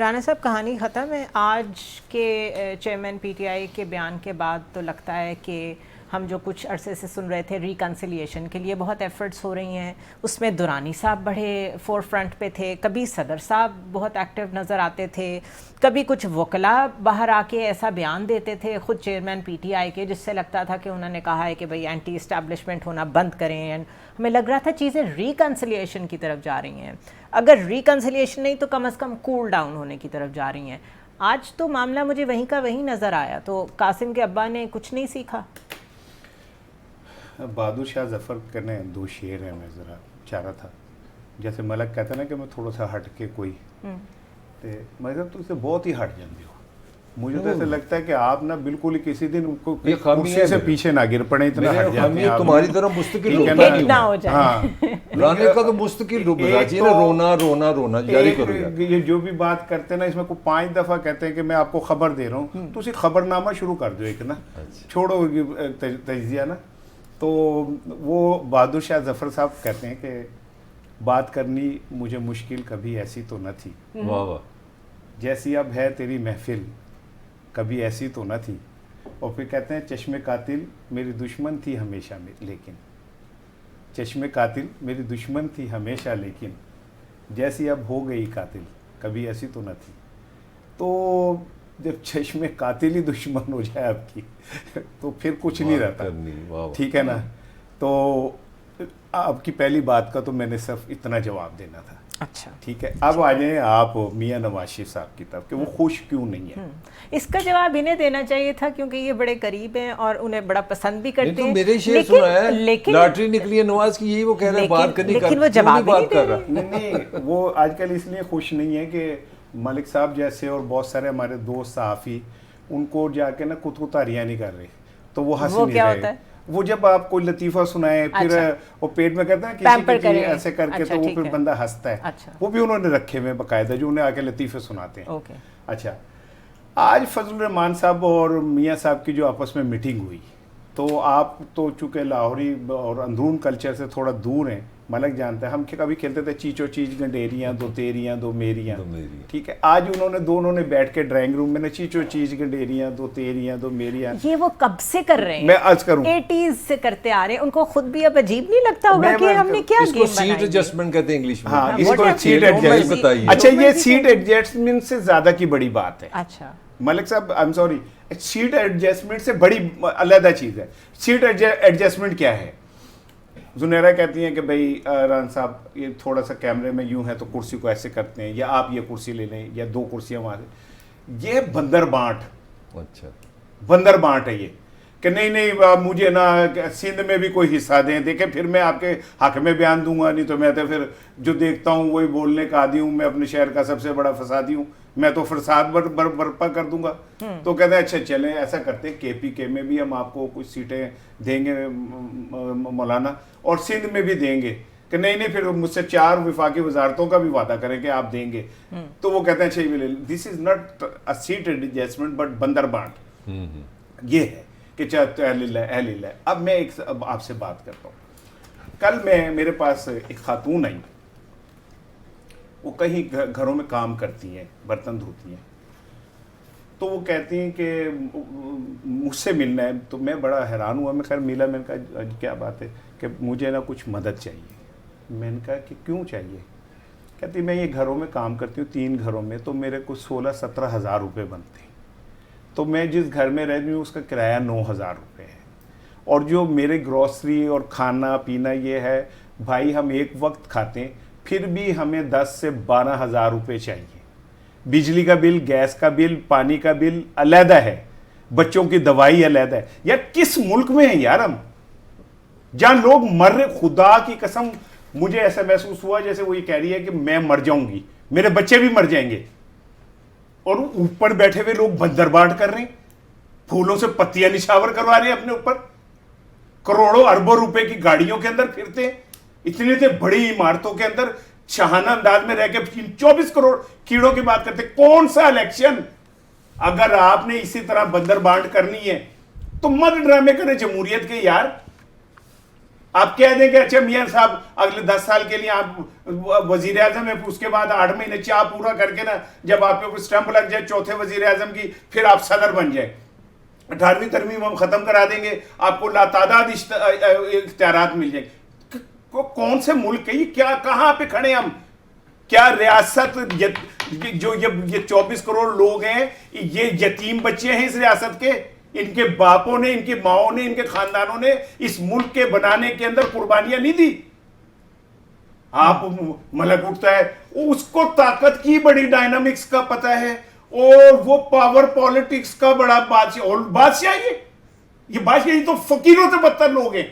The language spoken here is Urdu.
رانا صاحب کہانی ختم ہے. آج کے چیئرمین پی ٹی آئی کے بیان کے بعد تو لگتا ہے کہ ہم جو کچھ عرصے سے سن رہے تھے ریکنسیلیشن کے لیے بہت ایفرٹس ہو رہی ہیں. اس میں دورانی صاحب بڑے فور فرنٹ پہ تھے, کبھی صدر صاحب بہت ایکٹیو نظر آتے تھے, کبھی کچھ وکلاء باہر آ کے ایسا بیان دیتے تھے خود چیئرمین پی ٹی آئی کے جس سے لگتا تھا کہ انہوں نے کہا ہے کہ بھئی اینٹی اسٹیبلشمنٹ ہونا بند کریں. ہمیں لگ رہا تھا چیزیں ریکنسیلیشن کی طرف جا رہی ہیں. اگر ریکنسیلیشن نہیں تو کم از کم کول ڈاؤن ہونے کی طرف جا رہی ہیں. آج تو معاملہ مجھے وہیں کا وہیں نظر آیا. تو قاسم کے ابا نے کچھ نہیں سیکھا. بہادر شاہ ظفر کے نے دو شعر ہیں, میں ذرا چاہ رہا تھا, جیسے ملک کہتا ہے نا کہ میں تھوڑا سا ہٹ کے کوئی مگر تو اسے بہت ہی ہٹ جاندے ہو. مجھے تو ایسا لگتا ہے کہ آپ نا بالکل ہی کسی دن کو کرسی سے پیچھے نہ گر پڑے, اتنا ہٹ جاتے ہیں تمہاری طرح مستقل ہو جائے. رانے کا تو مستقل ڈوب رہا ہے, رونا رونا رونا جاری کرو. یہ جو بھی بات کرتے ہیں نا اس میں کوئی 5 دفعہ کہتے ہیں کہ میں آپ کو خبر دے رہا ہوں, تو اسی خبر نامہ شروع کر دو ایک نا, چھوڑو تجزیہ نا. تو وہ بہادر شاہ ظفر صاحب کہتے ہیں کہ بات کرنی مجھے مشکل کبھی ایسی تو نہ تھی, واہ واہ, جیسی اب ہے تیری محفل کبھی ایسی تو نہ تھی. اور پھر کہتے ہیں چشم قاتل میری دشمن تھی ہمیشہ لیکن چشم قاتل میری دشمن تھی ہمیشہ لیکن جیسی اب ہو گئی قاتل کبھی ایسی تو نہ تھی. تو جب چشم قاتل ہی دشمن ہو جائے آپ کی تو پھر کچھ نہیں رہتا, ٹھیک ہے نا. تو آپ کی پہلی بات کا تو میں نے صرف اتنا جواب دینا تھا. اچھا ٹھیک ہے, اب آ جائیں آپ میاں نواز شریف صاحب کی طرف کہ وہ خوش کیوں نہیں ہے. اس کا جواب انہیں دینا چاہیے تھا کیونکہ یہ بڑے قریب ہیں اور انہیں بڑا پسند بھی کرتے ہیں. میرے شعر سنا ہے, لاٹری نکلی ہے نواز کی, یہی وہ کہہ رہے ہیں بات کرنی, لیکن وہ جواب نہیں کر رہا. نہیں, وہ آج کل اس لیے خوش نہیں ہے کہ ملک صاحب جیسے اور بہت سارے ہمارے دوست صحافی ان کو جا کے نا کتاریاں نہیں کر رہے, تو وہ ہنس نہیں رہے. وہ جب آپ کوئی لطیفہ سنائیں پھر وہ پیٹ میں کرتے ہیں کسی کی ایسے کر کے, تو وہ پھر بندہ ہنستا ہے. وہ بھی انہوں نے رکھے ہوئے باقاعدہ جو انہیں آ کے لطیفے سناتے ہیں. اچھا, آج فضل الرحمان صاحب اور میاں صاحب کی جو آپس میں میٹنگ ہوئی, تو آپ تو چونکہ لاہوری اور اندرون کلچر سے تھوڑا دور ہیں, ملک جانتا ہے, ہم کبھی کھیلتے تھے چیچو چیچ گنڈیریاں دو تیریاں دو میریاں, ٹھیک ہے. آج انہوں نے دونوں نے بیٹھ کے ڈرائنگ روم میں نے چیچو چیچ گنڈیریاں دو تیریاں دو میریاں. یہ وہ کب سے کر رہے ہیں؟ میں عرض کروں 80s سے کرتے آ رہے ہیں. ان کو خود بھی اب عجیب نہیں لگتا ہوگا کہ ہم نے کیا گیم بنائی. سیٹ ایڈجسٹمنٹ کہتے ہیں انگلش میں. ہاں, اس کو سیٹ ایڈجسٹمنٹ. اچھا, یہ سیٹ ایڈجسٹمنٹ سے زیادہ کی بڑی بات ہے. اچھا ملک صاحب I am sorry, seat adjustment سے بڑی علیحدہ چیز ہے. سیٹ ایڈجسٹمنٹ کیا ہے؟ زنیرہ کہتی ہیں کہ بھئی ران صاحب یہ تھوڑا سا کیمرے میں یوں ہے تو کرسی کو ایسے کرتے ہیں, یا آپ یہ کرسی لے لیں یا 2 کرسیاں وہاں سے. یہ بندر بانٹ, اچھا بندر بانٹ ہے یہ کہ نہیں مجھے نا سندھ میں بھی کوئی حصہ دیں. دیکھیں پھر میں آپ کے حق میں بیان دوں گا, نہیں تو میں تو پھر جو دیکھتا ہوں وہی بولنے کا عادی ہوں. میں اپنے شہر کا سب سے بڑا فسادی ہوں, میں تو فساد برپا کر دوں گا. تو کہتے ہیں اچھا چلیں ایسا کرتے ہیں, کے پی کے میں بھی ہم آپ کو کچھ سیٹیں دیں گے مولانا, اور سندھ میں بھی دیں گے. کہ نہیں پھر مجھ سے 4 وفاقی وزارتوں کا بھی وعدہ کریں کہ آپ دیں گے. تو وہ کہتے ہیں اچھا this is not a set adjustment but بندر بانٹ. یہ ہے کہ اہل اللہ. اب میں ایک آپ سے بات کرتا ہوں. کل میرے پاس ایک خاتون آئی, وہ کہیں گھروں میں کام کرتی ہیں, برتن دھوتی ہیں. تو وہ کہتی ہیں کہ مجھ سے ملنا ہے. تو میں بڑا حیران ہوا, میں خیر ملا, میں نے کہا کیا بات ہے, کہ مجھے نا کچھ مدد چاہیے. میں نے کہا کہ کیوں چاہیے؟ کہتی میں یہ گھروں میں کام کرتی ہوں 3 گھروں میں, تو میرے کو 16-17 ہزار روپے بنتے ہیں. تو میں جس گھر میں رہتی ہوں اس کا کرایہ 9,000 روپے ہے, اور جو میرے گروسری اور کھانا پینا یہ ہے بھائی ہم ایک وقت کھاتے ہیں, پھر بھی ہمیں 10 سے 12 ہزار روپے چاہیے. بجلی کا بل, گیس کا بل, پانی کا بل علیحدہ ہے, بچوں کی دوائی علیحدہ ہے. یار کس ملک میں ہیں یار ہم, جہاں لوگ مر رہے. خدا کی قسم مجھے ایسا محسوس ہوا جیسے وہ یہ کہہ رہی ہے کہ میں مر جاؤں گی, میرے بچے بھی مر جائیں گے, اور اوپر بیٹھے ہوئے لوگ بندر بانٹ کر رہے ہیں, پھولوں سے پتیاں نشاور کروا رہے ہیں اپنے اوپر, کروڑوں اربوں روپے کی گاڑیوں کے اندر پھرتے ہیں, اتنے بڑی عمارتوں کے اندر شاہانہ انداز میں رہ کے 24 کروڑ کیڑوں کی بات کرتے. کون سا الیکشن؟ اگر آپ نے اسی طرح بندر بانٹ کرنی ہے تو مت ڈرامے کریں جمہوریت کے یار. آپ کہہ دیں کہ اچھا میاں صاحب اگلے 10 سال کے لیے آپ وزیر اعظم ہیں، اس کے بعد 8 مہینے چاہ پورا کر کے نا جب آپ کے اوپر اسٹمپ لگ جائے چوتھے وزیر اعظم کی، پھر آپ صدر بن جائیں، 18ویں ترمیم ہم ختم کرا دیں گے، آپ کو لاتعداد اختیارات مل جائیں گے. کون سے ملک ہے یہ؟ کیا کہاں پہ کھڑے ہم؟ کیا ریاست جو یہ 24 کروڑ لوگ ہیں یہ یتیم بچے ہیں اس ریاست کے؟ ان کے باپوں نے، ان کی ماؤں نے، ان کے خاندانوں نے اس ملک کے بنانے کے اندر قربانیاں نہیں دی. آپ ملک اٹھتا ہے، اس کو طاقت کی بڑی ڈائنامکس کا پتہ ہے، اور وہ پاور پالیٹکس کا بڑا بادشاہ. اور بادشاہ یہ بادشاہ تو فقیروں سے بدتر لوگ ہیں.